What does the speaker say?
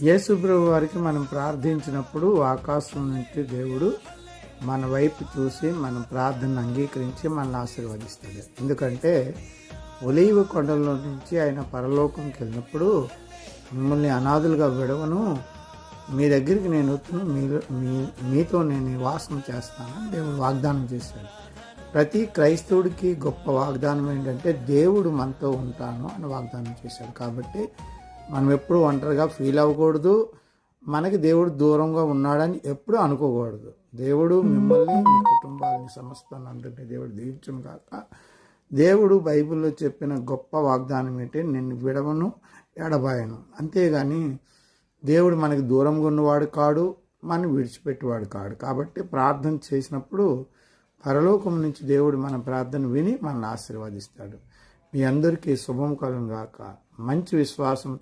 యేసుప్రభు వారికి మనం ప్రార్థించినప్పుడు ఆకాశం నుంచి దేవుడు మన వైపు చూసి మన ప్రార్థనను అంగీకరించి మనల్ని ఆశీర్వదిస్తాడు. ఎందుకంటే ఒలీవ కొండలో నుంచి ఆయన పరలోకంకి వెళ్ళినప్పుడు, మిమ్మల్ని అనాథులుగా విడవను, మీ దగ్గరికి నేను వచ్చును, మీతో నేను నివాసం చేస్తానని దేవుడు వాగ్దానం చేశాడు. ప్రతి క్రైస్తవుడికి గొప్ప వాగ్దానం ఏంటంటే దేవుడు మనతో ఉంటాను అని వాగ్దానం చేశాడు. కాబట్టి మనం ఎప్పుడు ఒంటరిగా ఫీల్ అవ్వకూడదు, మనకి దేవుడు దూరంగా ఉన్నాడని ఎప్పుడు అనుకోకూడదు. దేవుడు మిమ్మల్ని, మీ కుటుంబాలని, సమస్తాన్ని అందరినీ దేవుడు దీవించను కాక. దేవుడు బైబిల్లో చెప్పిన గొప్ప వాగ్దానం ఏంటి, నిన్ను విడవను, ఎడబాయను. అంతేగాని దేవుడు మనకి దూరంగా ఉన్నవాడు కాడు, మనం విడిచిపెట్టేవాడు కాడు. కాబట్టి ప్రార్థన చేసినప్పుడు పరలోకం నుంచి దేవుడు మన ప్రార్థన విని మనల్ని ఆశీర్వదిస్తాడు. మీ అందరికీ శుభం కలుగును గాక. మంచి విశ్వాసం